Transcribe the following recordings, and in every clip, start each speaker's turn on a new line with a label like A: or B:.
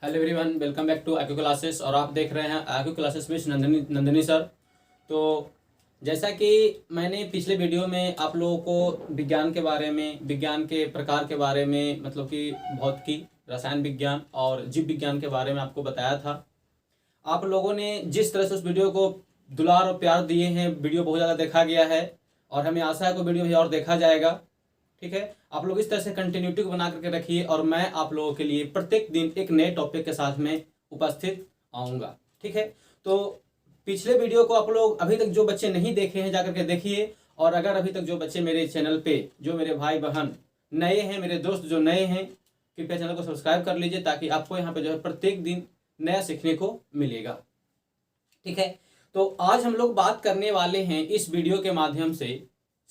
A: Hello everyone, welcome back to IQ classes. और आप देख रहे हैं आईक्यू क्लासेस में नंदिनी सर। तो जैसा कि मैंने पिछले वीडियो में आप लोगों को विज्ञान के बारे में, विज्ञान के प्रकार के बारे में, मतलब कि भौतिकी, रसायन विज्ञान और जीव विज्ञान के बारे में आपको बताया था। आप लोगों ने जिस तरह से उस वीडियो को दुलार और प्यार दिए हैं, वीडियो बहुत ज़्यादा देखा गया है और हमें आशा है कि वीडियो भी और देखा जाएगा। ठीक है, आप लोग इस तरह से कंटिन्यूटी को बना करके रखिए और मैं आप लोगों के लिए प्रत्येक दिन एक नए टॉपिक के साथ में उपस्थित आऊँगा। ठीक है, तो पिछले वीडियो को आप लोग अभी तक जो बच्चे नहीं देखे हैं जाकर के देखिए। और अगर अभी तक जो बच्चे मेरे चैनल पे, जो मेरे भाई बहन नए हैं, मेरे दोस्त जो नए हैं, कृपया चैनल को सब्सक्राइब कर लीजिए ताकि आपको यहाँ पे जो है प्रत्येक दिन नया सीखने को मिलेगा। ठीक है, तो आज हम लोग बात करने वाले हैं इस वीडियो के माध्यम से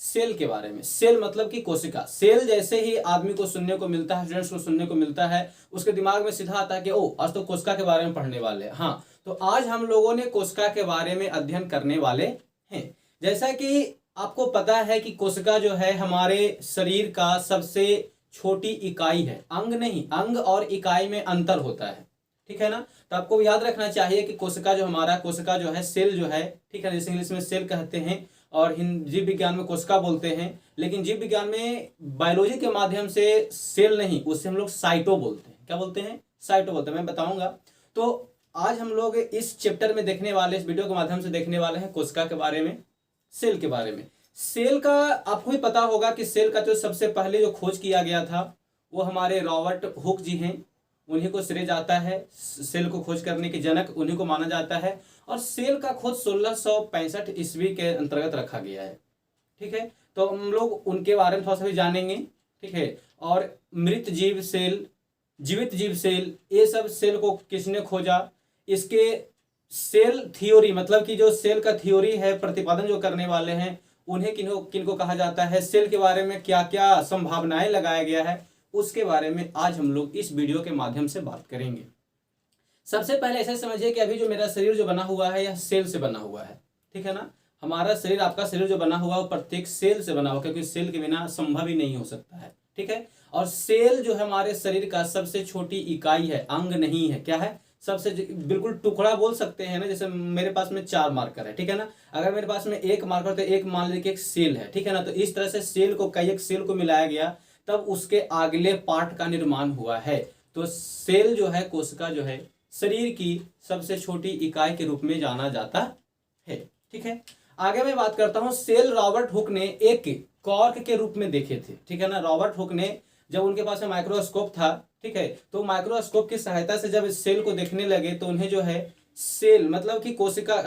A: सेल के बारे में। सेल मतलब कि कोशिका। सेल जैसे ही आदमी को सुनने को मिलता है, स्टूडेंट्स को सुनने को मिलता है, उसके दिमाग में सीधा आता है कि ओ आज तो कोशिका के बारे में पढ़ने वाले हैं। हाँ, तो आज हम लोगों ने कोशिका के बारे में अध्ययन करने वाले हैं। जैसा कि आपको पता है कि कोशिका जो है हमारे शरीर का सबसे छोटी इकाई है। अंग नहीं, अंग और इकाई में अंतर होता है। ठीक है ना, तो आपको याद रखना चाहिए कि कोशिका जो है सेल जो है, ठीक है, जैसे इंग्लिश में सेल कहते हैं और जीव विज्ञान में कोशिका बोलते हैं। लेकिन जीव विज्ञान में बायोलॉजी के माध्यम से सेल नहीं, उससे हम लोग साइटो बोलते हैं। क्या बोलते हैं? साइटो बोलते हैं, मैं बताऊंगा। तो आज हम लोग इस चैप्टर में देखने वाले, इस वीडियो के माध्यम से देखने वाले हैं कोशिका के बारे में, सेल के बारे में। सेल का आपको ही पता होगा कि सेल का जो सबसे पहले जो खोज किया गया था वो हमारे रॉबर्ट हुक जी हैं। उन्हीं को श्रेय जाता है, सेल को खोज करने के जनक उन्हीं को माना जाता है। और सेल का खोज 1665 ईस्वी के अंतर्गत रखा गया है। ठीक है, तो हम लोग उनके बारे में थोड़ा सा भी जानेंगे। ठीक है, और मृत जीव सेल, जीवित जीव सेल, ये सब सेल को किसने खोजा, इसके सेल थ्योरी मतलब कि जो सेल का थ्योरी है, प्रतिपादन जो करने वाले हैं, उन्हें किनको कहा जाता है, सेल के बारे में क्या क्या संभावनाएं लगाया गया है, उसके बारे में आज हम लोग इस वीडियो के माध्यम से बात करेंगे। सबसे पहले ऐसा समझिए कि अभी जो मेरा शरीर जो बना हुआ है यह सेल से बना हुआ है। ठीक है ना, हमारा शरीर, आपका शरीर जो बना हुआ है वो प्रत्येक सेल से बना हुआ, क्योंकि सेल के बिना संभव ही नहीं हो सकता है। ठीक है, और सेल जो है हमारे शरीर का सबसे छोटी इकाई है, अंग नहीं है। क्या है? सबसे बिल्कुल टुकड़ा बोल सकते हैं ना। जैसे मेरे पास में 4 मार्कर है, ठीक है ना, अगर मेरे पास में एक मार्कर तो एक मान लीजिए कि एक सेल है। ठीक है ना, तो इस तरह से सेल को कई एक सेल को मिलाया गया, तब उसके अगले पार्ट का निर्माण हुआ है। तो सेल जो है, कोशिका जो है, शरीर की सबसे छोटी इकाई के रूप में जाना जाता है। ठीक है, आगे मैं बात करता हूं। सेल रॉबर्ट हुक ने एक कॉर्क के रूप में देखे थे। ठीक है ना, रॉबर्ट हुक ने, जब उनके पास में माइक्रोस्कोप था, ठीक है, तो माइक्रोस्कोप की सहायता से जब इस सेल को देखने लगे तो उन्हें जो है सेल मतलब कि कोशिका,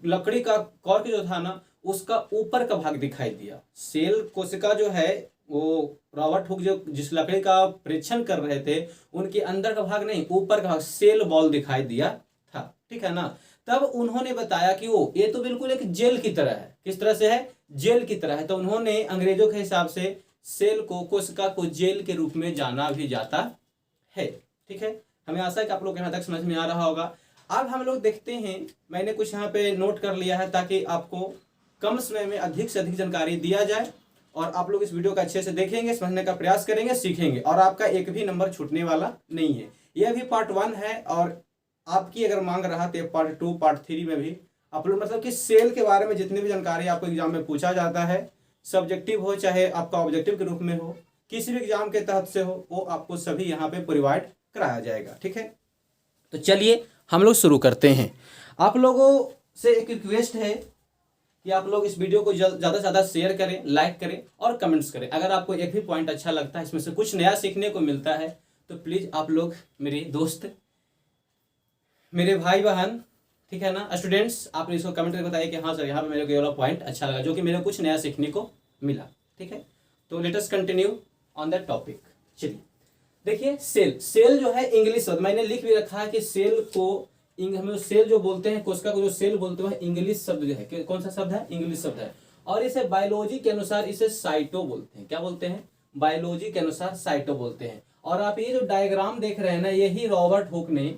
A: लकड़ी का कॉर्क जो था ना, उसका ऊपर का भाग दिखाई दिया। सेल कोशिका जो है वो रॉबर्ट हुक जो जिस लकड़ी का परीक्षण कर रहे थे, उनके अंदर का भाग नहीं, ऊपर का भाग, सेल बॉल दिखाई दिया था। ठीक है ना, तब उन्होंने बताया कि वो ये तो बिल्कुल एक जेल की तरह है। किस तरह से है? जेल की तरह है। तो उन्होंने अंग्रेजों के हिसाब से सेल को, कोशिका को जेल के रूप में जाना भी जाता है। ठीक है, हमें आशा है कि आप लोग यहाँ तक समझ में आ रहा होगा। अब हम लोग देखते हैं, मैंने कुछ यहाँ पे नोट कर लिया है ताकि आपको कम समय में अधिक से अधिक जानकारी दिया जाए और आप लोग इस वीडियो को अच्छे से देखेंगे, समझने का प्रयास करेंगे, सीखेंगे, और आपका एक भी नंबर छूटने वाला नहीं है। यह भी पार्ट 1 है और आपकी अगर मांग रहा तो पार्ट 2, पार्ट 3 में भी आप लोग, मतलब कि सेल के बारे में जितनी भी जानकारी आपको एग्जाम में पूछा जाता है, सब्जेक्टिव हो चाहे आपका ऑब्जेक्टिव के रूप में हो, किसी भी एग्जाम के तहत से हो, वो आपको सभी यहाँ पे प्रोवाइड कराया जाएगा। ठीक है, तो चलिए हम लोग शुरू करते हैं। आप लोगों से एक रिक्वेस्ट है कि आप लोग इस वीडियो को ज़्यादा से ज़्यादा शेयर करें, लाइक करें और कमेंट्स करें। अगर आपको एक भी पॉइंट अच्छा लगता है, इसमें से कुछ नया सीखने को मिलता है, तो प्लीज़ आप लोग, मेरे दोस्त, मेरे भाई बहन, ठीक है ना, स्टूडेंट्स, आप इसको कमेंट करके बताइए कि हाँ सर, यहाँ पे मेरे को ये वाला पॉइंट अच्छा लगा, जो कि मेरे को कुछ नया सीखने को मिला। ठीक है, तो let us continue on that topic. चलिए देखिए, सेल जो है इंग्लिश शब्द, मैंने लिख भी रखा है कि सेल को हम सेल जो बोलते हैं, कोशिका को जो सेल बोलते हैं, इंग्लिश शब्द जो है, कौन सा शब्द है? इंग्लिश शब्द है। और इसे बायोलॉजी के अनुसार इसे साइटो बोलते हैं। क्या बोलते हैं? बायोलॉजी के अनुसार साइटो बोलते हैं। और आप ये जो डायग्राम देख रहे हैं ना, यही रॉबर्ट हुक ने,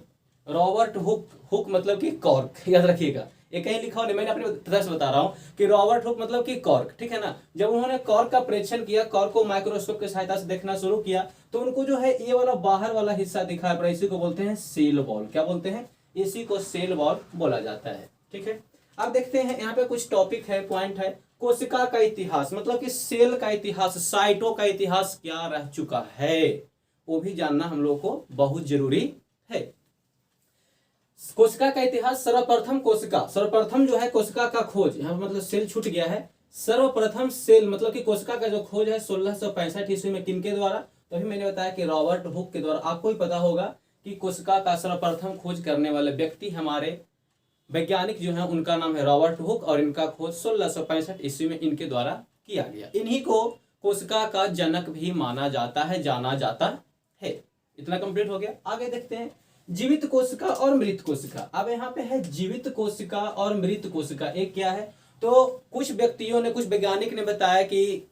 A: रॉबर्ट हुक मतलब कि कॉर्क, याद रखिएगा, ये कहीं लिखा हो नहीं, मैंने अपनी तरह से बता रहा हूँ कि रॉबर्ट हुक मतलब कि कॉर्क, ठीक है ना। जब उन्होंने कॉर्क का परीक्षण किया, कॉर्क को माइक्रोस्कोप की सहायता से देखना शुरू किया, तो उनको जो है ये वाला बाहर वाला हिस्सा दिखाई पड़ा, इसी को बोलते हैं सेल वॉल। क्या बोलते हैं? इसी को सेल वॉल बोला जाता है, ठीक है। अब देखते हैं यहाँ पे कुछ टॉपिक है, पॉइंट है। कोशिका का इतिहास मतलब कि सेल का इतिहास, साइटों का इतिहास क्या रह चुका है, वो भी जानना हम लोग को बहुत जरूरी है। कोशिका का इतिहास, सर्वप्रथम कोशिका, सर्वप्रथम जो है कोशिका का खोज, यहाँ मतलब सेल छूट गया है। सर्वप्रथम सेल मतलब कि कोशिका का जो खोज है 1665 ईस्वी में किनके द्वारा? तो अभी मैंने बताया कि रॉबर्ट हुक के द्वारा। आपको ही पता होगा कि कोशिका का सर्वप्रथम खोज करने वाले व्यक्ति हमारे वैज्ञानिक जो है उनका नाम है रॉबर्ट हुक, और इनका खोज 1665 ईस्वी में इनके द्वारा किया गया। इन्हीं को कोशिका का जनक भी माना जाता है, जाना जाता है। इतना कंप्लीट हो गया। आगे देखते हैं जीवित कोशिका और मृत कोशिका। अब यहाँ पे है जीवित कोशिका और मृत कोशिका, एक क्या है? तो कुछ व्यक्तियों ने, कुछ वैज्ञानिक ने बताया कि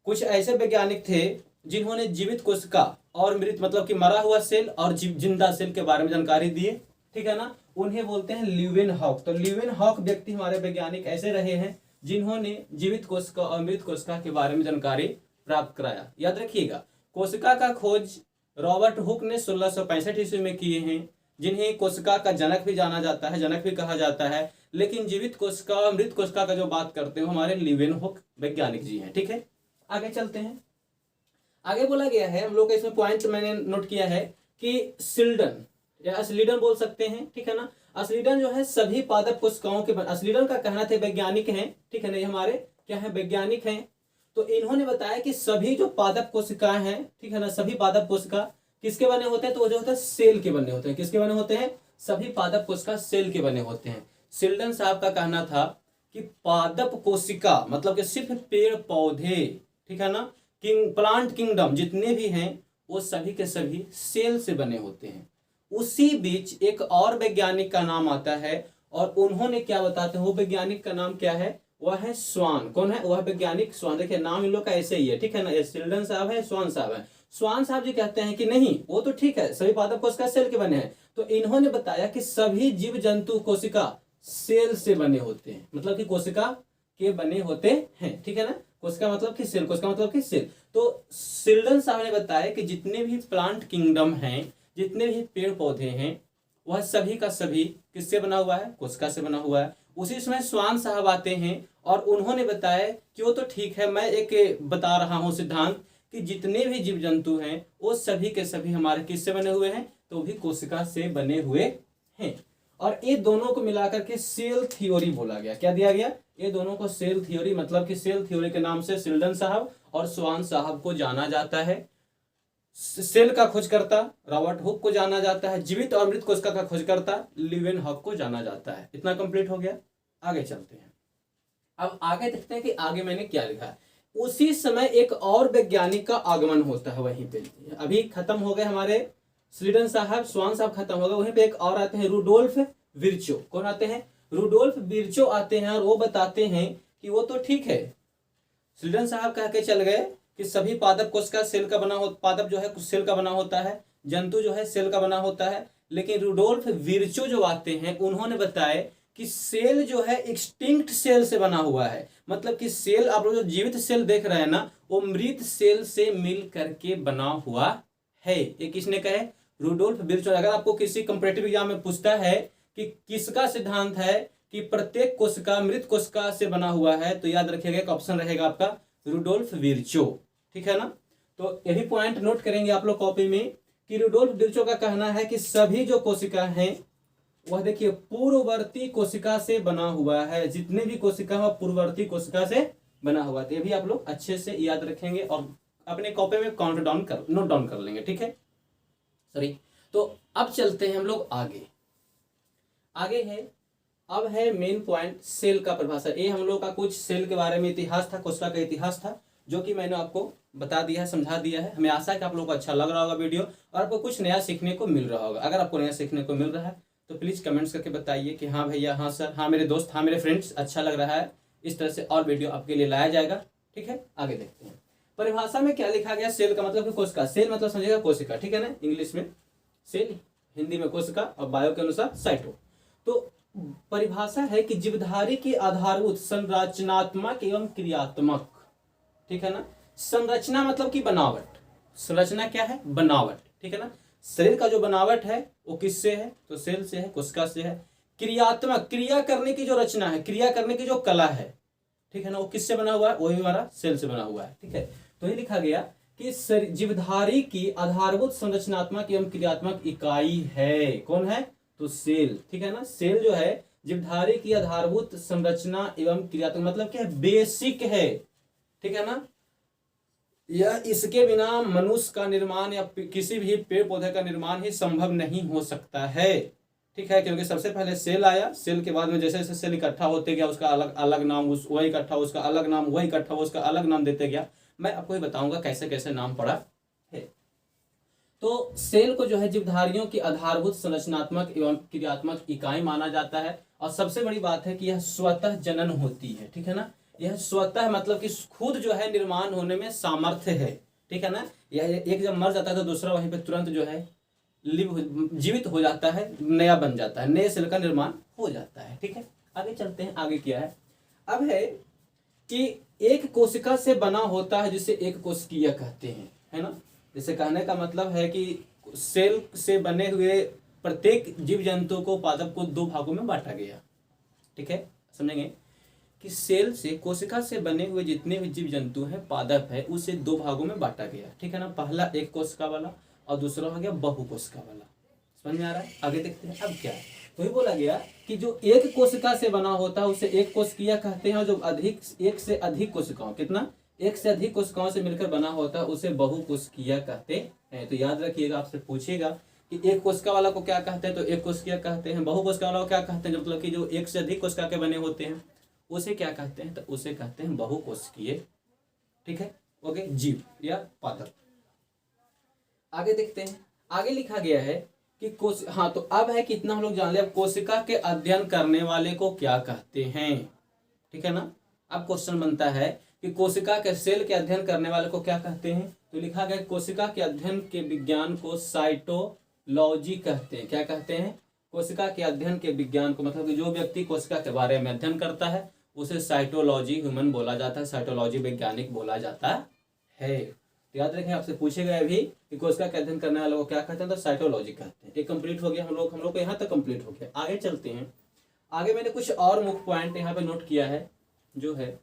A: कुछ ऐसे वैज्ञानिक थे जिन्होंने जीवित कोशिका और मृत मतलब कि मरा हुआ सेल और जिंदा सेल के बारे में जानकारी दिए, ठीक है ना। उन्हें बोलते हैं ल्यूवेनहॉक। तो ल्यूवेनहॉक व्यक्ति हमारे वैज्ञानिक ऐसे रहे हैं जिन्होंने जीवित कोशिका और मृत कोशिका के बारे में जानकारी प्राप्त कराया। याद रखिएगा, कोशिका का खोज रॉबर्ट हुक ने 1665 ईस्वी में किए हैं, जिन्हें कोशिका का जनक भी जाना जाता है, जनक भी कहा जाता है। लेकिन जीवित कोशिका और मृत कोशिका का जो बात करते हैं हमारे ल्यूवेनहॉक वैज्ञानिक जी हैं, ठीक है। आगे चलते हैं। आगे बोला गया है, हम लोग का इसमें पॉइंट मैंने नोट किया है कि सिल्डन या अस्लीडन बोल सकते हैं, ठीक है ना। अस्लीडन जो है सभी पादप कोशिकाओं के, अस्लीडन का कहना था वैज्ञानिक हैं, ठीक है ना, ये हमारे क्या है? वैज्ञानिक हैं। तो इन्होंने बताया कि सभी जो पादप कोशिकाएं हैं, ठीक है ना, सभी पादप कोशिका किसके बने होते हैं? तो वो जो होता है सेल के बने होते हैं। किसके बने होते हैं? सभी पादप कोशिका सेल के बने होते हैं। सिल्डन साहब का कहना था कि पादप कोशिका मतलब कि सिर्फ पेड़ पौधे, ठीक है ना, प्लांट किंगडम जितने भी हैं वो सभी के सभी सेल से बने होते हैं। उसी बीच एक और वैज्ञानिक का नाम आता है, और उन्होंने क्या बताते हैं? वो वैज्ञानिक का नाम क्या है? वह है स्वान। कौन है वह वैज्ञानिक? स्वान। देखिए नाम इन लोग का ऐसे ही है, ठीक है ना। सिल्डन साहब है, स्वान साहब है। स्वान साहब जी कहते हैं कि नहीं, वो तो ठीक है, सभी पादप कोशिका सेल के बने हैं। तो इन्होंने बताया कि सभी जीव जंतु कोशिका सेल से बने होते हैं, मतलब कि कोशिका के बने होते हैं, ठीक है ना। कोशिका मतलब कि सेल, कोशिका मतलब कि सेल। तो सिल्डन साहब ने बताया कि जितने भी प्लांट किंगडम हैं, जितने भी पेड़ पौधे हैं, वह सभी का सभी किससे बना हुआ है? कोशिका से बना हुआ है। उसी समय स्वान साहब आते हैं और उन्होंने बताया कि वो तो ठीक है, मैं एक बता रहा हूं सिद्धांत कि जितने भी जीव जंतु हैं वो सभी के सभी हमारे किससे बने हुए हैं? तो भी कोशिका से बने हुए हैं। और ये दोनों को मिलाकर के सेल थ्योरी बोला गया। क्या दिया गया? ये दोनों को सेल थ्योरी, मतलब कि सेल थ्योरी के नाम से सिल्डन साहब और स्वान साहब को जाना जाता है। सेल का खोजकर्ता रॉबर्ट हुक को जाना जाता है, जीवित और मृत कोशिका का खोजकर्ता ल्यूवेनहॉक को जाना जाता है। इतना कंप्लीट हो गया। आगे चलते हैं। अब आगे देखते हैं कि आगे मैंने क्या लिखा है। उसी समय एक और वैज्ञानिक का आगमन होता है वहीं पे। अभी खत्म हो गए हमारे स्लीडन साहब, स्वान साहब खत्म हो गए, वहीं पे एक और आते हैं रुडोल्फ विर्चो। कौन आते हैं? रुडोल्फ विर्चो आते हैं और वो बताते हैं कि वो तो ठीक है, स्लीडन साहब कह के चल गए कि सभी पादप कोशिका सेल का बना होता, पादप जो है सेल का बना होता है, जंतु जो है सेल का बना होता है। लेकिन रुडोल्फ विर्चो जो आते हैं उन्होंने बताया कि सेल जो है एक्सटिंक्ट सेल से बना हुआ है। मतलब कि सेल, आप लोग जो जीवित सेल देख रहे हैं ना, वो मृत सेल से मिल करके बना हुआ है। ये किसने कहे? Rudolf Virchow. अगर आपको किसी कंपैरेटिव एग्जाम में पूछता है कि किसका सिद्धांत है कि प्रत्येक कोशिका मृत कोशिका से बना हुआ है, तो याद रखिएगा एक ऑप्शन रहेगा आपका रुडोल्फ विर्चो, ठीक है ना। तो यही पॉइंट नोट करेंगे आप लोग कॉपी में कि रुडोल्फ विर्चो का कहना है कि सभी जो कोशिका हैं वह देखिए पूर्ववर्ती कोशिका से बना हुआ है। जितने भी कोशिका है पूर्ववर्ती कोशिका से बना हुआ है। ये भी आप लोग अच्छे से याद रखेंगे और अपने कॉपी में काउंट डाउन कर, नोट डाउन कर लेंगे, ठीक है। सॉरी। तो अब चलते हैं हम लोग आगे। आगे है, अब है मेन पॉइंट सेल का परिभाषा। ये हम लोग का कुछ सेल के बारे में इतिहास था, कोशिका का इतिहास था, जो कि मैंने आपको बता दिया है, समझा दिया है। हमें आशा है कि आप लोगों को अच्छा लग रहा होगा वीडियो और आपको कुछ नया सीखने को मिल रहा होगा। अगर आपको नया सीखने को मिल रहा है तो प्लीज़ कमेंट्स करके बताइए कि हाँ भैया, हाँ सर, हाँ मेरे दोस्त, हाँ मेरे फ्रेंड्स, अच्छा लग रहा है। इस तरह से और वीडियो आपके लिए लाया जाएगा, ठीक है। आगे देखते हैं परिभाषा में क्या लिखा गया। सेल का मतलब कोशिका, सेल मतलब समझिएगा कोशिका, ठीक है ना। इंग्लिश में सेल, हिंदी में कोशिका और बायो के अनुसार साइटो। तो परिभाषा है कि जीवधारी की आधारभूत संरचनात्मक एवं क्रियात्मक, ठीक है ना। संरचना मतलब कि बनावट, संरचना क्या है, बनावट, ठीक है ना। शरीर का जो बनावट है वो किससे है, तो सेल से है, कोशिका से है। क्रियात्मक, क्रिया करने की जो रचना है, क्रिया करने की जो कला है, ठीक है ना, वो किससे बना हुआ है, वही हमारा सेल से बना हुआ है, ठीक है। तो ये लिखा गया कि जीवधारी की आधारभूत संरचनात्मक एवं क्रियात्मक इकाई है, कौन है, तो सेल, ठीक है ना। सेल जो है जीवधारी की आधारभूत संरचना एवं क्रियात्मक मतलब क्या है, बेसिक है, ठीक है ना। यह इसके बिना मनुष्य का निर्माण या किसी भी पेड़ पौधे का निर्माण ही संभव नहीं हो सकता है, ठीक है। क्योंकि सबसे पहले सेल आया, सेल के बाद में जैसे जैसे सेल इकट्ठा होते गया उसका अलग अलग नाम, उस वही इकट्ठा उसका अलग नाम, वही इकट्ठा उसका अलग नाम देते गया। मैं आपको ही बताऊंगा कैसे कैसे नाम पड़ा है। तो सेल को जो है जीवधारियों की आधारभूत संरचनात्मक एवं क्रियात्मक इकाई माना जाता है। और सबसे बड़ी बात है कि यह स्वतः जनन होती है, ठीक है ना। यह स्वतः मतलब कि खुद जो है निर्माण होने में सामर्थ्य है, ठीक है ना। यह एक जब मर जाता है तो दूसरा वहीं पे तुरंत जो है जीवित हो जाता है, नया बन जाता है, नए सेल का निर्माण हो जाता है, ठीक है। आगे चलते हैं, आगे क्या है, अब है कि एक कोशिका से बना होता है जिसे एक कोशिकीय कहते हैं, है ना। जैसे कहने का मतलब है कि सेल से बने हुए प्रत्येक जीव जंतु को, पादप को दो भागों में बांटा गया, ठीक है, समझेंगे कि सेल से, कोशिका से बने हुए जितने भी जीव जंतु हैं, पादप है, उसे दो भागों में बांटा गया, ठीक है ना। पहला एक कोशिका वाला और दूसरा हो गया बहु कोशिका वाला। समझ में आ रहा है, आगे देखते हैं अब क्या है। तो ही बोला गया कि जो एक कोशिका से बना होता है उसे एक कोशिकीय कहते हैं, और जो अधिक, एक से अधिक कोशिकाओं, कितना, एक से अधिक कोशिकाओं से मिलकर बना होता है उसे बहु कोशिकीय कहते हैं। तो याद रखिएगा, आपसे पूछेगा कि एक कोशिका वाला को क्या कहते हैं, तो एक कोशिकीय कहते हैं। बहु कोशिका वाला को क्या कहते हैं, मतलब कि जो एक से अधिक कोशिका के बने होते हैं उसे क्या कहते हैं, तो उसे कहते हैं बहुकोशिकीय, ठीक है, ओके, जीव या पादप। आगे देखते हैं, आगे लिखा गया है कि हाँ, तो अब है कि इतना हम लोग जान ले, अब कोशिका के अध्ययन करने वाले को क्या कहते हैं, ठीक है ना। अब क्वेश्चन बनता है कि कोशिका के, सेल के अध्ययन करने वाले को क्या कहते हैं। तो लिखा गया कोशिका के अध्ययन के विज्ञान को साइटोलॉजी कहते हैं। क्या कहते हैं, कोशिका के अध्ययन के विज्ञान को, मतलब कि जो व्यक्ति कोशिका के बारे में अध्ययन करता है उसे साइटोलॉजी ह्यूमन बोला जाता है, साइटोलॉजी वैज्ञानिक बोला जाता है। तो याद रखें, आपसे पूछे गए भी कि कोशिका का अध्ययन करने वालों को क्या कहते हैं, तो साइटोलॉजी कहते हैं। ये कंप्लीट हो गया, हम लोग को यहाँ तक कंप्लीट हो गया। आगे चलते हैं, आगे मैंने कुछ और मुख्य पॉइंट यहाँ पे नोट किया है, जो है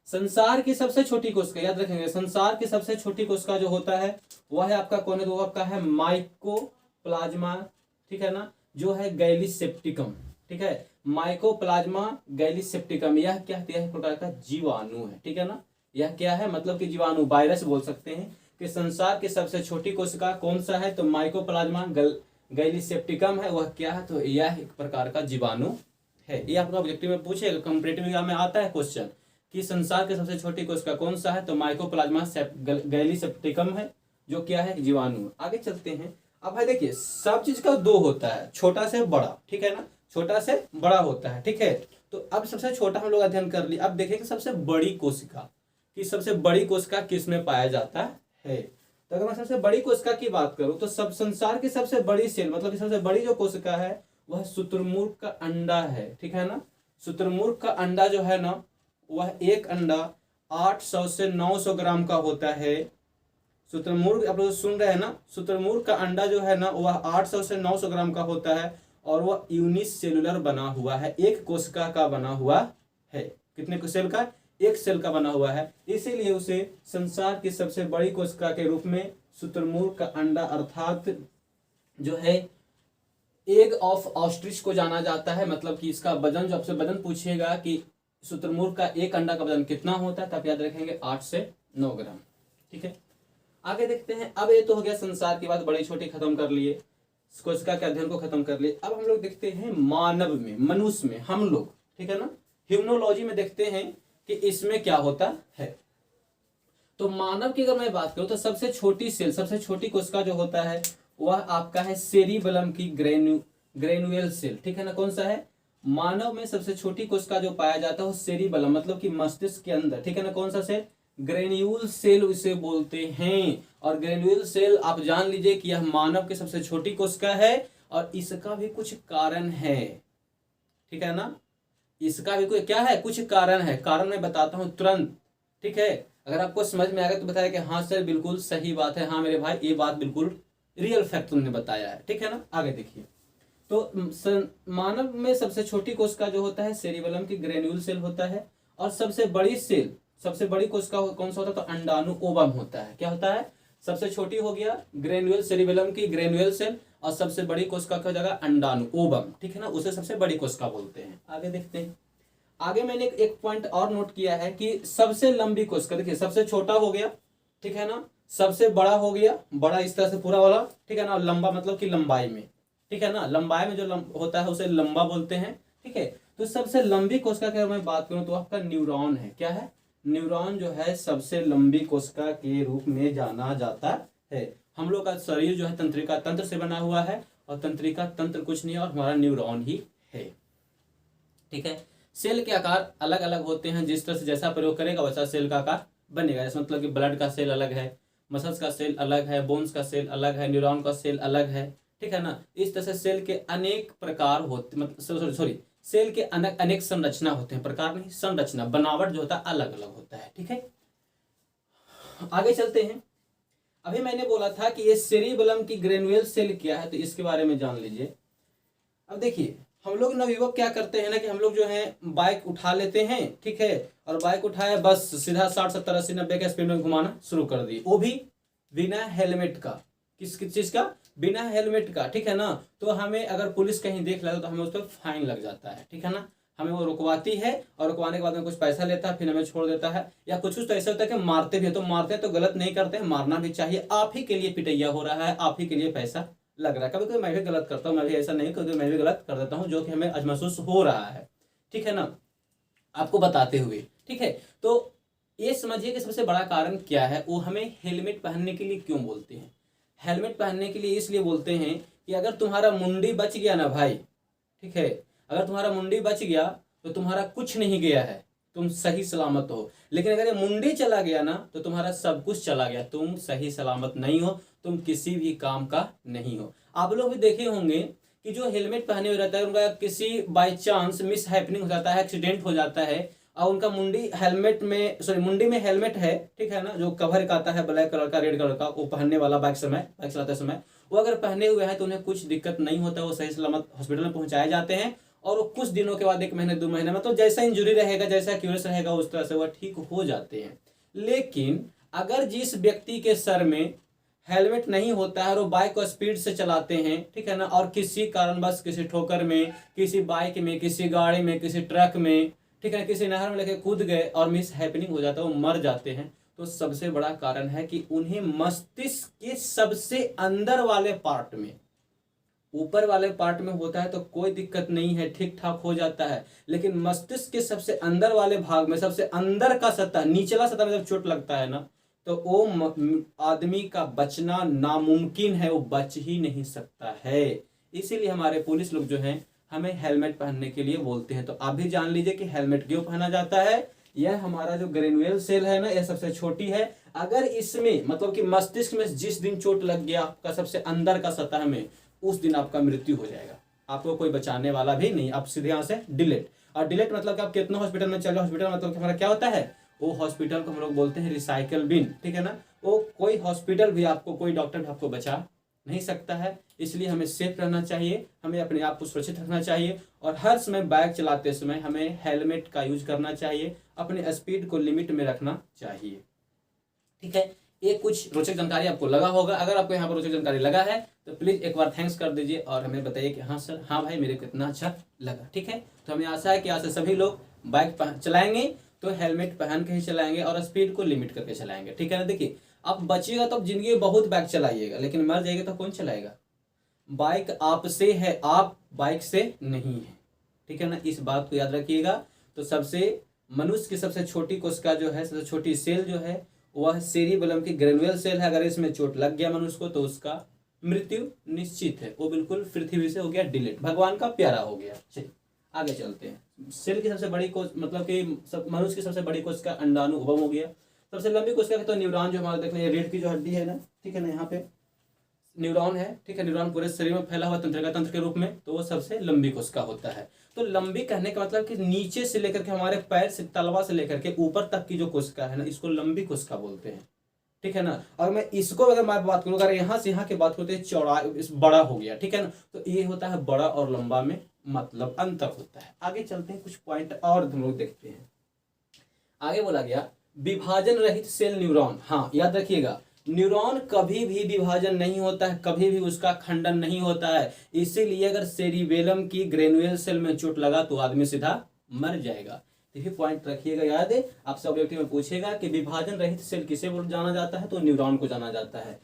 A: संसार की सबसे छोटी कोशिका। याद रखेंगे, संसार की सबसे छोटी कोशिका जो होता है वह है आपका कौन है, तो वो आपका है माइकोप्लाज्मा, ठीक है ना, जो है गैलीसेप्टिकम, ठीक है, माइकोप्लाज्मा गैलीसेप्टिकम। यह क्या है, एक प्रकार का जीवाणु है, ठीक है ना। यह क्या है, मतलब कि जीवाणु, वायरस बोल सकते हैं कि संसार की सबसे छोटी कोशिका कौन सा है, तो माइकोप्लाज्मा गैलीसेप्टिकम है। वह क्या है, तो यह एक प्रकार का जीवाणु है। ये आपका ऑब्जेक्टिव में पूछेगा, कंपैरेटिव एग्जाम में आता है क्वेश्चन कि संसार की सबसे छोटी कोशिका कौन सा है, तो माइकोप्लाज्मा गैलीसेप्टिकम है, जो क्या है, जीवाणु। आगे चलते हैं, अब भाई देखिए, सब चीज का दो होता है, छोटा से बड़ा, ठीक है ना, छोटा से बड़ा होता है, ठीक है। तो अब सबसे छोटा हम लोग अध्ययन कर लिए, अब देखेंगे सबसे बड़ी कोशिका कि सबसे बड़ी कोशिका किस में पाया जाता है। तो अगर मैं सबसे बड़ी कोशिका की बात करूं तो सब संसार की सबसे बड़ी सेल, मतलब कि सबसे बड़ी जो कोशिका है वह शुतुरमुर्ग का अंडा है, ठीक है ना। शुतुरमुर्ग का अंडा जो है ना, वह एक अंडा 800 से 900 ग्राम का होता है। शुतुरमुर्ग, आप लोग सुन रहे हैं ना, शुतुरमुर्ग का अंडा जो है ना वह 800 से 900 ग्राम का होता है, और वह यूनिसेलुलर बना हुआ है, एक कोशिका का बना हुआ है। कितने सेल का, एक सेल का बना हुआ है। इसीलिए उसे संसार की सबसे बड़ी कोशिका के रूप में शुतुरमुर्ग का अंडा अर्थात जो है एग ऑफ ऑस्ट्रिच को जाना जाता है। मतलब कि इसका वजन, जो आपसे वजन पूछेगा कि शुतुरमुर्ग का एक अंडा का वजन कितना होता है, तब याद रखेंगे 8 से 9 ग्राम, ठीक है। आगे देखते हैं, अब ये तो हो गया संसार की बात, बड़ी छोटी खत्म कर लिए, कोशिका के अध्ययन को खत्म कर लिए। अब हम लोग देखते हैं मानव में, मनुष्य में, हम लोग, ठीक है ना, ह्यूमनोलॉजी में देखते हैं कि इसमें क्या होता है। तो मानव की अगर मैं बात करूं तो सबसे छोटी सेल, सबसे छोटी कोशिका जो होता है वह आपका है सेरिबलम की ग्रेनुअल सेल, ठीक है ना। कौन सा है, मानव में सबसे छोटी कोशिका जो पाया जाता है वो सेरिबलम, मतलब कि मस्तिष्क के अंदर, ठीक है ना। कौन सा सेल, ग्रेन्यूल सेल उसे बोलते हैं। और ग्रेन्यूल सेल आप जान लीजिए कि यह मानव की सबसे छोटी कोशिका है, और इसका भी कुछ कारण है। ठीक है ना। इसका भी कोई क्या है, कुछ कारण है, कारण मैं बताता हूँ तुरंत, ठीक है। अगर आपको समझ में आएगा तो बताया कि हाँ सर बिल्कुल सही बात है, हाँ मेरे भाई ये बात बिल्कुल रियल फैक्ट तुमने बताया है, ठीक है ना। आगे देखिए, तो मानव में सबसे छोटी कोशिका जो होता है सेरिबेलम की ग्रेन्यूल सेल होता है, और सबसे बड़ी सेल, सबसे बड़ी कोशिका कौन सा होता है, तो अंडाणु ओवम होता है। क्या होता है, सबसे छोटी हो गया ग्रेन्यूल सेरिबेलम की ग्रेन्यूल सेल, और सबसे बड़ी कोशिका की जगह अंडाणु ओवम, ठीक है ना, उसे सबसे बड़ी कोशिका बोलते हैं। आगे देखते हैं, आगे मैंने एक पॉइंट और नोट किया है कि सबसे लंबी कोशिका, देखिए सबसे छोटा हो गया, ठीक है ना, सबसे बड़ा हो गया, बड़ा इस तरह से पूरा वाला, ठीक है ना, लंबा मतलब कि लंबाई में, ठीक है ना, लंबाई में जो होता है उसे लंबा बोलते हैं, ठीक है। तो सबसे लंबी कोशिका की अगर मैं बात करूं तो आपका न्यूरॉन है। क्या है, न्यूरॉन जो है सबसे लंबी कोशिका के रूप में जाना जाता है। हम लोग का शरीर जो है तंत्रिका तंत्र से बना हुआ है, और तंत्रिका तंत्र कुछ नहीं है और हमारा न्यूरॉन ही है, ठीक है। सेल के आकार अलग अलग होते हैं, जिस तरह से जैसा प्रयोग करेगा वैसा सेल का आकार बनेगा। जैसे मतलब कि ब्लड का सेल अलग है, मसल्स का सेल अलग है, बोन्स का सेल अलग है, न्यूरॉन का सेल अलग है, ठीक है ना। इस तरह से सेल के अनेक प्रकार होते, मतलब सॉरी सेल के अनेक संरचना होते हैं, प्रकार नहीं, संरचना, बनावट जो होता है अलग अलग होता है, ठीक है। आगे चलते हैं, अभी मैंने बोला था कि ये सेरिबेलम की ग्रेन्युल सेल क्या है, तो इसके बारे में जान लीजिए। अब देखिए, हम लोग नवयुवक क्या करते हैं ना कि हम लोग जो है बाइक उठा लेते हैं, ठीक है, और बाइक उठाए बस सीधा 60 70 80 90 के स्पीड में घुमाना शुरू कर दी, वो भी बिना हेलमेट का। किस चीज का, बिना हेलमेट का, ठीक है ना। तो हमें अगर पुलिस कहीं देख लेता तो हमें उस पर फाइन लग जाता है, ठीक है ना। हमें वो रुकवाती है, और रुकवाने के बाद में कुछ पैसा लेता है, फिर हमें छोड़ देता है, या कुछ कुछ तो ऐसा होता है कि मारते भी है। तो मारते हैं तो गलत नहीं करते हैं, मारना भी चाहिए। आप ही के लिए पिटैया हो रहा है, आप ही के लिए पैसा लग रहा है। कभी कभी मैं भी गलत करता हूँ, मैं भी ऐसा नहीं, कभी मैं भी गलत कर देता हूँ जो कि हमें आज महसूस हो रहा है, ठीक है ना, आपको बताते हुए, ठीक है। तो ये समझिए कि सबसे बड़ा कारण क्या है, वो हमें हेलमेट पहनने के लिए क्यों बोलते हैं। हेलमेट पहनने के लिए इसलिए बोलते हैं कि अगर तुम्हारा मुंडी बच गया ना भाई, ठीक है, अगर तुम्हारा मुंडी बच गया तो तुम्हारा कुछ नहीं गया है, तुम सही सलामत हो। लेकिन अगर ये मुंडी चला गया ना तो तुम्हारा सब कुछ चला गया, तुम सही सलामत नहीं हो, तुम किसी भी काम का नहीं हो। आप लोग भी देखे होंगे कि जो हेलमेट पहने हुए रहता है उनका किसी बाय चांस मिस हैपनिंग हो जाता है, एक्सीडेंट हो जाता है, और उनका मुंडी हेलमेट में, सॉरी मुंडी में हेलमेट है, ठीक है ना, जो कवर का आता है ब्लैक कलर का, रेड कलर का, वो पहनने वाला बाइक चलाते समय वो अगर पहने हुए हैं तो उन्हें कुछ दिक्कत नहीं होता, वो सही सलामत हॉस्पिटल में पहुंचाए जाते हैं, और वो कुछ दिनों के बाद, 1 महीने 2 महीने में, तो जैसा इंजुरी रहेगा, जैसा क्यूरेस रहेगा, उस तरह से वह ठीक हो जाते हैं। लेकिन अगर जिस व्यक्ति के सर में हेलमेट नहीं होता है और वो बाइक को स्पीड से चलाते हैं, ठीक है ना, और किसी कारणवश किसी ठोकर में, किसी बाइक में, किसी गाड़ी में, किसी ट्रक में, ठीक है, किसी नहर में लेके कूद गए और मिस हैपनिंग हो जाता है, वो मर जाते हैं, तो सबसे बड़ा कारण है कि उन्हें मस्तिष्क के सबसे अंदर वाले पार्ट में, ऊपर वाले पार्ट में होता है तो कोई दिक्कत नहीं है, ठीक ठाक हो जाता है। लेकिन मस्तिष्क के सबसे अंदर वाले भाग में, सबसे अंदर का सतह, निचला सतह में जब चोट लगता है ना, तो वो आदमी का बचना नामुमकिन है, वो बच ही नहीं सकता है। इसीलिए हमारे पुलिस लोग जो हैं हमें हेलमेट पहनने के लिए बोलते हैं। तो आप भी जान लीजिए कि हेलमेट क्यों पहना जाता है। यह हमारा जो ग्रेनुअल सेल है ना, यह सबसे छोटी है। अगर इसमें मतलब कि मस्तिष्क में जिस दिन चोट लग गया आपका सबसे अंदर का सतह में, उस दिन आपका मृत्यु हो जाएगा, आपको कोई बचाने वाला भी नहीं, आप सीधे यहाँ से डिलीट। और डिलीट मतलब कि आप कितना हॉस्पिटल में चले, हॉस्पिटल मतलब कि हमारा क्या होता है, वो हॉस्पिटल को हम लोग बोलते हैं रिसाइकल बिन, ठीक है ना। वो कोई हॉस्पिटल भी आपको, कोई डॉक्टर भी आपको बचा नहीं सकता है। इसलिए हमें सेफ रहना चाहिए, हमें अपने आप को सुरक्षित रखना चाहिए, और हर समय बाइक चलाते समय हमें हेलमेट का यूज करना चाहिए, अपने स्पीड को लिमिट में रखना चाहिए, ठीक है। ये कुछ रोचक जानकारी आपको लगा होगा। अगर आपको यहाँ पर रोचक जानकारी लगा है तो प्लीज एक बार थैंक्स कर दीजिए और हमें बताइए कि हाँ सर, हाँ भाई मेरे को कितना अच्छा लगा, ठीक है। तो हमें आशा है कि आज से सभी लोग बाइक चलाएंगे तो हेलमेट पहन के ही चलाएंगे और स्पीड को लिमिट करके चलाएंगे, ठीक है ना। देखिए, आप बचिएगा तो जिंदगी में बहुत बाइक चलाइएगा, लेकिन मर जाएगा तो कौन चलाएगा। बाइक आपसे है, आप बाइक से नहीं है, ठीक है ना। इस बात को याद रखिएगा। तो सबसे मनुष्य की सबसे छोटी कोशिका जो है, सबसे छोटी सेल जो है, वह सेरिबेलम की ग्रेनुअल सेल है। अगर इसमें चोट लग गया मनुष्य को तो उसका मृत्यु निश्चित है, वो बिल्कुल पृथ्वी से हो गया डिलीट, भगवान का प्यारा हो गया। चलिए आगे चलते हैं। सेल की सबसे बड़ी कोश मतलब कि मनुष्य की सबसे बड़ी कोशिका अंडाणु उभम हो गया। सबसे लंबी कोशिका तो न्यूरॉन जो हमारे देखने रीढ़ की जो हड्डी है ना, ठीक है ना, यहाँ पे न्यूरॉन है, ठीक है, न्यूरॉन पूरे शरीर में फैला हुआ तंत्रिका तंत्र के रूप में, तो वो सबसे लंबी कोशिका होता है। तो लंबी कहने का मतलब कि नीचे से लेकर के हमारे पैर से तलवा से लेकर के ऊपर तक की जो कोशिका है ना, इसको लंबी कोशिका बोलते हैं, ठीक है ना। और मैं इसको अगर मैं बात करूँ, अगर यहाँ से यहाँ की बात करते हैं चौड़ा इस बड़ा हो गया, ठीक है ना, तो ये होता है बड़ा और लंबा में मतलब अंतर होता है। आगे चलते हैं, कुछ पॉइंट और हम लोग देखते हैं। आगे बोला गया विभाजन रहित सेल न्यूरॉन। हाँ याद रखिएगा, न्यूरॉन कभी भी विभाजन नहीं होता है, कभी भी उसका खंडन नहीं होता है। इसीलिए अगर सेरिबेलम की ग्रेनुअल सेल में चोट लगा तो आदमी सीधा मर जाएगा। देखिए पॉइंट रखिएगा याद है, आपसे ऑब्जेक्टिव में पूछेगा कि विभाजन रहित सेल किसे जाना जाता है, तो न्यूरॉन को जाना जाता है।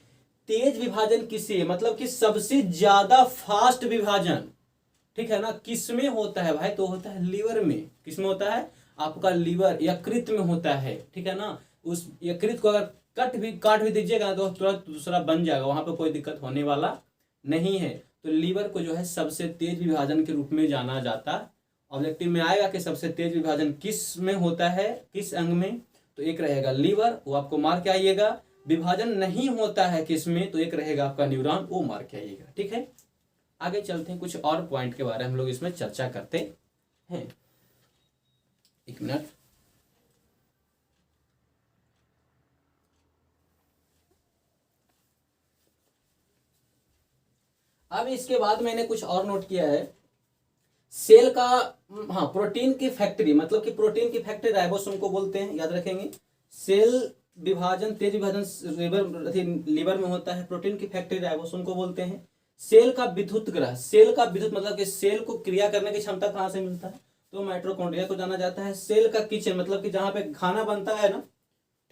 A: तेज विभाजन किसे, मतलब कि सबसे ज्यादा फास्ट विभाजन, ठीक है ना, किसमें होता है भाई, तो होता है लीवर में। किसमें होता है, आपका लीवर यकृत में होता है, ठीक है ना। उस यकृत को अगर काट भी दीजिएगा तो तुरंत दूसरा बन जाएगा, वहां पर कोई दिक्कत होने वाला नहीं है। तो लीवर को जो है सबसे तेज विभाजन के रूप में जाना जाता। ऑब्जेक्टिव में आएगा कि सबसे तेज विभाजन किस में होता है, किस अंग में, तो एक रहेगा लीवर, वो आपको मार के आइएगा। विभाजन नहीं होता है किसमें, तो एक रहेगा आपका न्यूरॉन, वो मार के आइएगा, ठीक है। आगे चलते हैं, कुछ और पॉइंट के बारे में हम लोग इसमें चर्चा करते हैं। एक मिनट, अब इसके बाद मैंने कुछ और नोट किया है। सेल का, हाँ, प्रोटीन की फैक्ट्री, मतलब कि प्रोटीन की फैक्ट्री राइबोसोम को बोलते हैं, याद रखेंगे। सेल विभाजन, तेज विभाजन लीवर में होता है, प्रोटीन की फैक्ट्री राइबोसोम को बोलते हैं। सेल का विद्युत ग्रह, सेल का विद्युत मतलब कि सेल को क्रिया करने की क्षमता कहाँ से मिलता है, तो माइटोकॉन्ड्रिया को जाना जाता है। सेल का किचन, मतलब कि जहाँ पे खाना बनता है ना,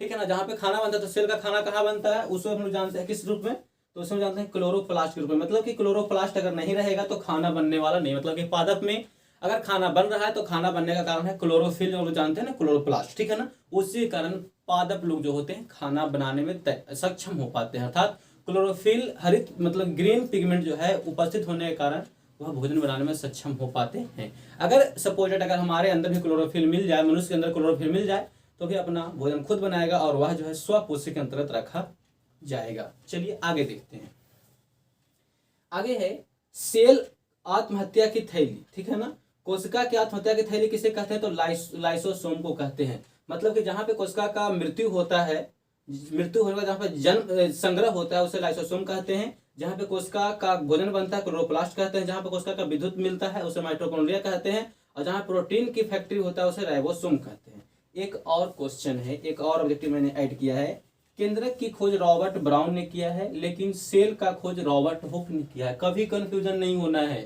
A: ठीक है ना, जहाँ पे खाना बनता है, तो सेल का खाना कहाँ बनता है, उसको हम लोग जानते हैं किस रूप में, तो उसमें जानते हैं क्लोरोप्लास्ट के रूप में। मतलब कि क्लोरोप्लास्ट अगर नहीं रहेगा तो खाना बनने वाला नहीं, मतलब कि पादप में अगर खाना बन रहा है तो खाना बनने का कारण है क्लोरोफिल, जो लोग जानते हैं ना, क्लोरोप्लास्ट, ठीक है ना। उसी कारण पादप लोग जो होते हैं खाना बनाने में सक्षम हो पाते हैं, अर्थात क्लोरोफिल, हरित मतलब ग्रीन पिगमेंट जो है उपस्थित होने के कारण वह भोजन बनाने में सक्षम हो पाते हैं। अगर सपोजेट अगर हमारे अंदर भी क्लोरोफिल मिल जाए, मनुष्य के अंदर क्लोरोफिल मिल जाए, तो भी अपना भोजन खुद बनाएगा और वह जो है स्वपोषी के अंतर्गत रखा जाएगा। चलिए आगे देखते हैं। आगे है सेल आत्महत्या की थैली, ठीक है ना। कोशिका की आत्महत्या की थैली किसे कहते हैं, तो लाइसोसोम को कहते हैं। मतलब कि जहां पे कोशिका का मृत्यु होता है, मृत्यु होने का जहाँ पे जन्म संग्रह होता है उसे लाइसोसोम कहते हैं। जहाँ पे कोशिका का भोजन बनता है क्लोरोप्लास्ट कहते हैं। जहाँ पे कोशिका का विद्युत मिलता है उसे माइटोकॉन्ड्रिया कहते हैं। और जहाँ प्रोटीन की फैक्ट्री होता है उसे राइबोसोम कहते हैं। एक और क्वेश्चन है, एक और ऑब्जेक्टिव मैंने ऐड किया है। केंद्रक की खोज रॉबर्ट ब्राउन ने किया है, लेकिन सेल का खोज रॉबर्ट हुक ने किया है। कभी कंफ्यूजन नहीं होना है,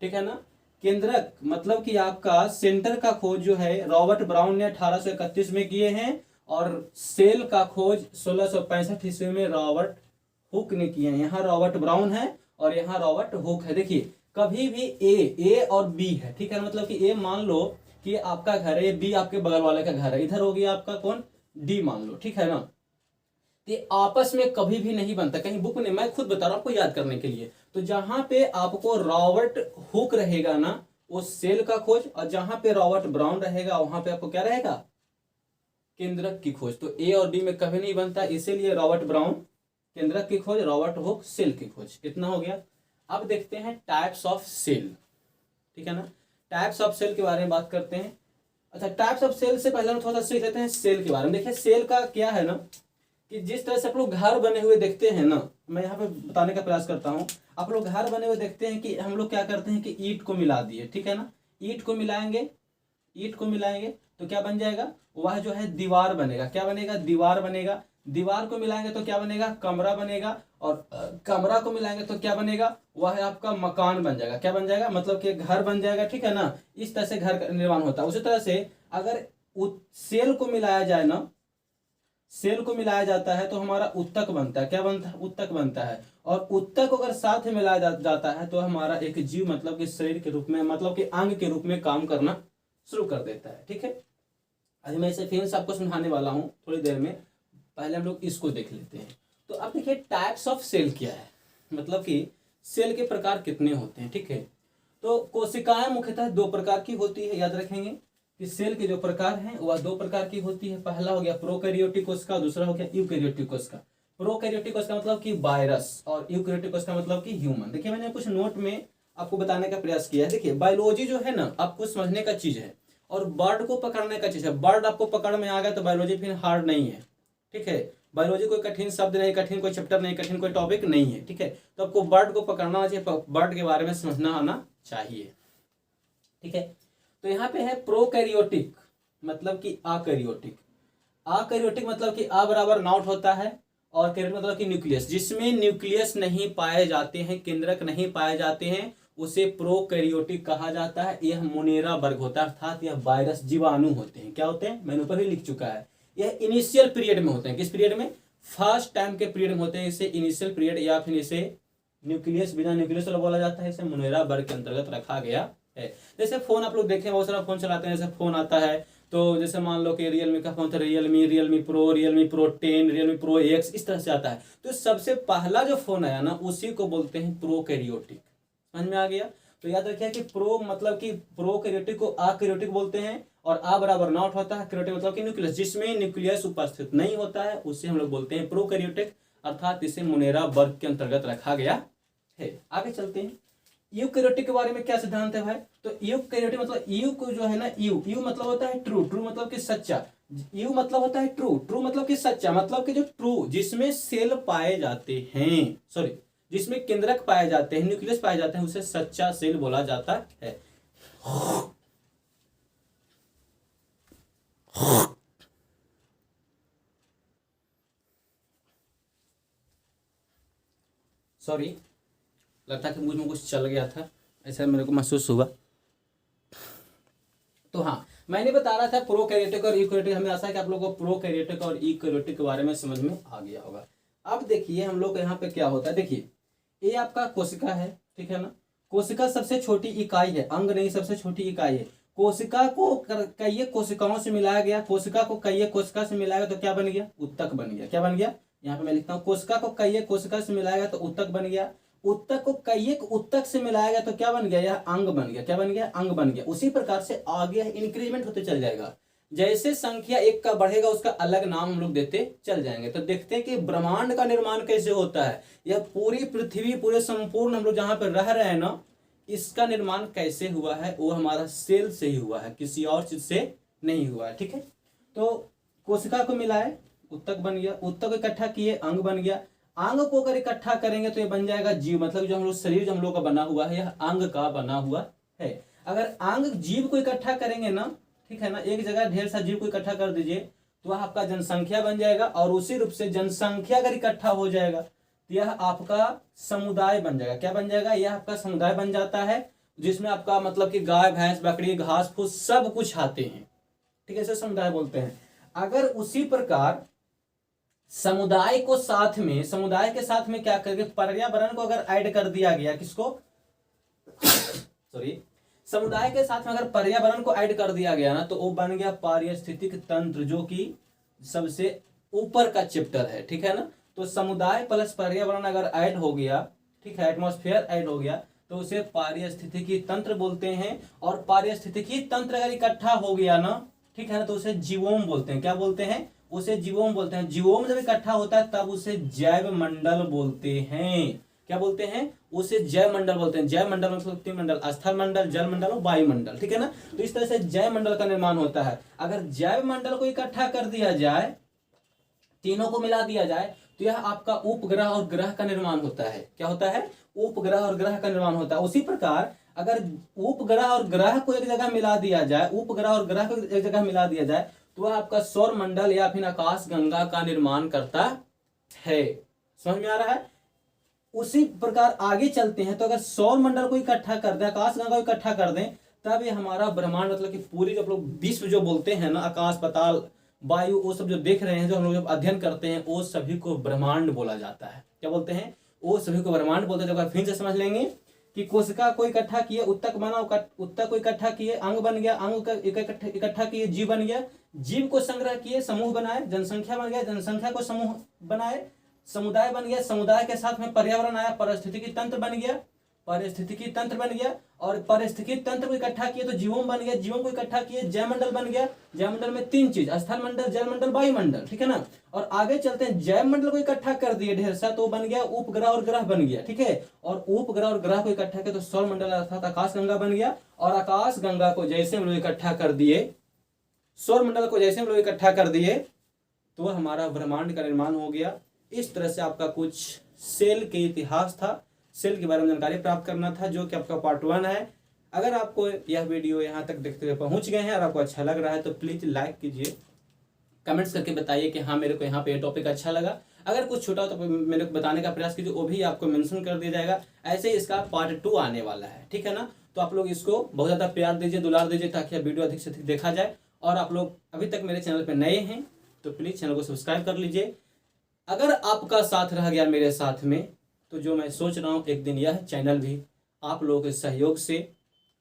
A: ठीक है ना। केंद्रक मतलब कि आपका सेंटर का खोज जो है रॉबर्ट ब्राउन ने 1831 में किए हैं, और सेल का खोज 1665 ईस्वी में रॉबर्ट हुक ने किए हैं। यहाँ रॉबर्ट ब्राउन है और यहाँ रॉबर्ट हुक है। देखिए कभी भी ए और बी है, ठीक है, मतलब कि ए मान लो कि आपका घर है, बी आपके बगल वाले का घर है, इधर हो गया आपका कौन, डी मान लो, ठीक है ना। ये आपस में कभी भी नहीं बनता, कहीं बुक ने, मैं खुद बता रहा हूं आपको याद करने के लिए। तो जहां पे आपको रॉबर्ट हुक रहेगा ना, वो सेल का खोज, और जहां पे रॉबर्ट ब्राउन रहेगा वहां पे आपको क्या रहेगा, केंद्रक की खोज। तो ए और बी में कभी नहीं बनता, इसीलिए रॉबर्ट ब्राउन केंद्रक की खोज, रॉबर्ट हुक सेल की खोज। इतना हो गया। अब देखते हैं टाइप्स ऑफ सेल, ठीक है ना। टाइप्स ऑफ सेल के बारे में बात करते हैं। अच्छा, टाइप्स ऑफ सेल से पहले हम थोड़ा सा सीख लेते हैं सेल के बारे में। देखिए सेल का क्या है ना, कि जिस तरह से आप लोग घर बने हुए देखते हैं ना, मैं यहाँ पे बताने का प्रयास करता हूँ। आप लोग घर बने हुए देखते हैं कि हम लोग क्या करते हैं कि ईंट को मिला दिए, ठीक है ना। ईंट को मिलाएंगे, ईंट को मिलाएंगे तो क्या बन जाएगा, वह जो है दीवार बनेगा। क्या बनेगा, दीवार बनेगा। दीवार को मिलाएंगे तो क्या बनेगा, कमरा बनेगा। और कमरा को मिलाएंगे तो क्या बनेगा, वह है आपका मकान बन जाएगा। क्या बन जाएगा, मतलब कि घर बन जाएगा, ठीक है ना। इस तरह से घर का निर्माण होता है। उसी तरह से अगर सेल को मिलाया जाए ना, सेल को मिलाया जाता है तो हमारा उत्तक बनता है। क्या बनता है, उत्तक बनता है। और उत्तक को अगर साथ में मिलाया जाता है तो हमारा एक जीव मतलब कि शरीर के रूप में, मतलब कि अंग के रूप में काम करना शुरू कर देता है, ठीक है। अभी मैं इसे फिर से आपको समझाने वाला हूँ थोड़ी देर में, पहले हम लोग इसको देख लेते हैं। तो अब देखिए टाइप्स ऑफ सेल क्या है, मतलब कि सेल के प्रकार कितने होते हैं, ठीक है। तो कोशिकाएं मुख्यतः दो प्रकार की होती है, याद रखेंगे कि सेल के जो प्रकार हैं वह दो प्रकार की होती है। पहला हो गया प्रोकैरियोटिक कोशिका, दूसरा हो गया यूकैरियोटिक कोशिका। प्रोकैरियोटिक उसका मतलब कि वायरस, और यूकैरियोटिक उसका मतलब कि ह्यूमन। देखिए मैंने कुछ नोट में आपको बताने का प्रयास किया है। देखिए बायोलॉजी जो है ना आपको समझने का चीज है और बर्ड को पकड़ने का चीज है। बर्ड आपको पकड़ में आ गया तो बायोलॉजी फिर हार्ड नहीं है, ठीक है। बायोलॉजी कोई कठिन शब्द नहीं, कठिन कोई चैप्टर नहीं, कठिन कोई टॉपिक नहीं है, ठीक है। तो आपको बर्ड को पकड़ना चाहिए, बर्ड के बारे में समझना आना चाहिए, ठीक है। तो यहाँ पे है प्रोकैरियोटिक मतलब कि अकैरियोटिक। अकैरियोटिक मतलब कि अ बराबर नॉट होता है, और कैरियोटिक मतलब कि न्यूक्लियस, जिसमें न्यूक्लियस नहीं पाए जाते हैं, केंद्रक नहीं पाए जाते हैं, उसे प्रोकैरियोटिक कहा जाता है। यह मोनेरा वर्ग होता है, अर्थात यह वायरस जीवाणु होते हैं। क्या होते हैं, मैंने ऊपर ही लिख चुका है। यह इनिशियल पीरियड में होते हैं। किस पीरियड में, फर्स्ट टाइम के पीरियड में होते हैं। इसे इनिशियल पीरियड या फिर इसे न्यूक्लियस, बिना न्यूक्लियस वाला बोला जाता है। इसे मोनेरा वर्ग के अंतर्गत रखा गया है। जैसे फोन आप लोग देखें, बहुत सारा फोन चलाते हैं, जैसे फोन आता है तो जैसे मान लो कि रियलमी का फोन था, Realme pro, Realme pro 10, Realme pro x, इस तरह से आता है। तो सबसे पहला जो फोन आया ना उसी को बोलते हैं प्रोकैरियोटिक। समझ में आ गया। तो याद रखिए कि प्रो मतलब कि प्रोकैरियोटिक को अकैरियोटिक बोलते हैं, और अ बराबर नॉट होता है, कैरियोटिक मतलब कि न्यूक्लियस, जिसमें न्यूक्लियस उपस्थित नहीं होता है उसे हम लोग बोलते हैं प्रोकैरियोटिक, अर्थात इसे मोनेरा वर्ग के अंतर्गत रखा गया है। आगे चलते हैं। यूकैरियोटिक के बारे में क्या सिद्धांत है भाई। तो यूकैरियोटिक मतलब यू को जो है ना, यू मतलब होता है ट्रू, ट्रू मतलब कि सच्चा, यू मतलब होता है ट्रू, ट्रू मतलब कि सच्चा, मतलब कि जो ट्रू, जिसमें सेल पाए जाते हैं, सॉरी जिसमें केंद्रक पाए जाते हैं, न्यूक्लियस पाए जाते हैं, उसे सच्चा सेल बोला जाता है। सॉरी, लगता है कि मुझ में कुछ चल गया था, ऐसा मेरे को महसूस हुआ। तो हाँ, मैंने बता रहा था प्रोकैरियोटिक और यूकैरियोटिक। हमें आशा है कि आप लोगों को प्रोकैरियोटिक और यूकैरियोटिक के बारे में समझ में आ गया होगा। अब देखिए हम लोग यहाँ पे क्या होता है। देखिए ये आपका कोशिका है, ठीक है ना। कोशिका सबसे छोटी इकाई है, अंग नहीं, सबसे छोटी इकाई है। कोशिका को कई कोशिकाओं से मिलाया गया, कोशिका को कई कोशिका से मिलाया गया तो क्या बन गया, उत्तक बन गया। क्या बन गया, यहाँ पे मैं लिखता हूँ, कोशिका को कई कोशिका से मिलाया गया तो उत्तक बन गया। उत्तक को कई उत्तक से मिलाया गया तो क्या बन गया, यह अंग बन गया। क्या बन गया, अंग बन गया। उसी प्रकार से आगे इंक्रीजमेंट होते चल जाएगा। जैसे संख्या 1 का बढ़ेगा उसका अलग नाम हम लोग देते चल जाएंगे। तो देखते हैं कि ब्रह्मांड का निर्माण कैसे होता है। यह पूरी पृथ्वी, पूरे संपूर्ण हम लोग जहां पर रह रहे हैं ना, इसका निर्माण कैसे हुआ है, वो हमारा सेल से ही हुआ है, किसी और चीज से नहीं हुआ है, ठीक है। तो कोशिका को मिलाए, उत्तक बन गया, उत्तक को इकट्ठा किए, अंग बन गया। अंग को अगर इकट्ठा करेंगे तो ये बन जाएगा जीव, मतलब जो हम लोग शरीर जो हम लोग का बना हुआ है, यह अंग का बना हुआ है। अगर अंग जीव को इकट्ठा करेंगे ना, ठीक है ना, एक जगह ढेर सा जीव को इकट्ठा कर दीजिए तो आपका जनसंख्या बन जाएगा, और उसी रूप से जनसंख्या अगर इकट्ठा हो जाएगा तो यह आपका समुदाय बन जाएगा। क्या बन जाएगा, यह आपका समुदाय बन जाता है, जिसमें आपका मतलब कि गाय भैंस बकरी घास फूस सब कुछ आते हैं, ठीक है, इसे समुदाय बोलते हैं। अगर उसी प्रकार समुदाय को साथ में, समुदाय के साथ में क्या करके पर्यावरण को अगर ऐड कर दिया गया, किसको सॉरी, समुदाय के साथ में अगर पर्यावरण को ऐड कर दिया गया ना तो वो बन गया पारिस्थितिक तंत्र, जो कि सबसे ऊपर का चैप्टर है, ठीक है ना। तो समुदाय प्लस पर्यावरण अगर ऐड हो गया, ठीक है, एटमॉस्फेयर ऐड हो गया तो उसे पारिस्थितिकी तंत्र बोलते हैं। और पारिस्थितिकी तंत्र अगर इकट्ठा हो गया ना, ठीक है ना, तो उसे जीवोम बोलते हैं। क्या बोलते हैं, उसे जीवोम बोलते हैं। जीवोम जब इकट्ठा होता है तब उसे जैव मंडल बोलते हैं। क्या बोलते हैं, उसे जैव मंडल बोलते हैं। जैव मंडल मतलब 3 मंडल, स्थल मंडल, जल मंडल और वायुमंडल, ठीक है ना। तो इस तरह से जैव मंडल का निर्माण होता है। अगर जैव मंडल को इकट्ठा कर दिया जाए, तीनों को मिला दिया जाए तो यह आपका उपग्रह और ग्रह का निर्माण होता है। क्या होता है, उपग्रह और ग्रह का निर्माण होता है। उसी प्रकार अगर उपग्रह और ग्रह को एक जगह मिला दिया जाए, उपग्रह और ग्रह को एक जगह मिला दिया जाए तो वह आपका सौर मंडल या फिर आकाश गंगा का निर्माण करता है। समझ में आ रहा है। उसी प्रकार आगे चलते हैं तो अगर सौर मंडल को इकट्ठा कर दें, आकाश गंगा को इकट्ठा कर दें, तब ये हमारा ब्रह्मांड मतलब कि पूरी जो लोग विश्व जो बोलते हैं ना, आकाश पाताल वायु, वो सब जो देख रहे हैं, जो हम लोग जब अध्ययन करते हैं, वो सभी को ब्रह्मांड बोला जाता है। क्या बोलते हैं, वो सभी को ब्रह्मांड बोलते हैं। जब फिर से समझ लेंगे कि कोशिका को इकट्ठा किए, उत्तक बना, उत्तक को इकट्ठा किए, अंग बन गया, अंग का इकट्ठा किए, जीव बन गया, जीव को संग्रह किए, समूह बनाए, जनसंख्या बन गया, जनसंख्या को समूह बनाए, समुदाय बन गया, समुदाय के साथ में पर्यावरण आया, पारिस्थितिकी तंत्र बन गया, पारिस्थितिकी तंत्र बन गया, और पारिस्थितिकी तंत्र को इकट्ठा किए तो जीवोम बन गया, जीवोम को इकट्ठा किए जयमंडल बन गया, जयमंडल में 3 चीज, स्थल मंडल, जल मंडल, वायुमंडल, ठीक है ना। और आगे चलते हैं, जयमंडल को इकट्ठा कर दिए ढेर सा तो बन गया उपग्रह और ग्रह बन गया, ठीक है। और उपग्रह और ग्रह को इकट्ठा किया तो सौर मंडल अर्थात आकाश गंगा बन गया। और आकाश गंगा को जैसे हम लोग इकट्ठा कर दिए, सौर मंडल को जैसे हम लोग इकट्ठा कर दिए, तो हमारा ब्रह्मांड का निर्माण हो गया। इस तरह से आपका कुछ सेल के इतिहास था, सेल के बारे में जानकारी प्राप्त करना था, जो कि आपका पार्ट 1 है। अगर आपको यह वीडियो यहाँ तक देखते हुए पहुँच गए हैं और आपको अच्छा लग रहा है तो प्लीज़ लाइक कीजिए, कमेंट्स करके बताइए कि हाँ मेरे को यहाँ पे ये टॉपिक अच्छा लगा। अगर कुछ छोटा हो तो मेरे को बताने का प्रयास कीजिए, वो भी आपको मेंशन कर दिया जाएगा। ऐसे ही इसका पार्ट 2 आने वाला है, ठीक है ना। तो आप लोग इसको बहुत ज़्यादा प्यार दीजिए, दुलार दीजिए, ताकि वीडियो अधिक से अधिक देखा जाए। और आप लोग अभी तक मेरे चैनल पर नए हैं तो प्लीज़ चैनल को सब्सक्राइब कर लीजिए। अगर आपका साथ रह गया मेरे साथ में, तो जो मैं सोच रहा हूँ एक दिन यह चैनल भी आप लोगों के सहयोग से,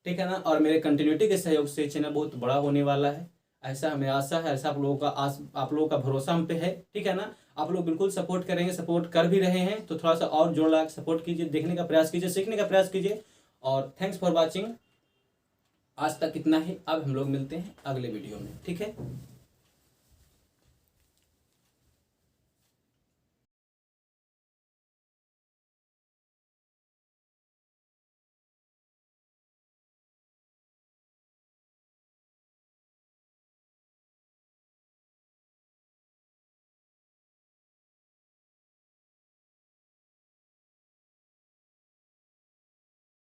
A: ठीक है ना, और मेरे कंटिन्यूटी के सहयोग से चैनल बहुत बड़ा होने वाला है, ऐसा हमें आशा है, ऐसा आप लोगों का भरोसा हम पे है, ठीक है ना। आप लोग बिल्कुल सपोर्ट करेंगे, सपोर्ट कर भी रहे हैं, तो थोड़ा सा और जोर लगा सपोर्ट कीजिए, देखने का प्रयास कीजिए, सीखने का प्रयास कीजिए। और थैंक्स फॉर वॉचिंग। आज तक इतना ही, अब हम लोग मिलते हैं अगले वीडियो में, ठीक है।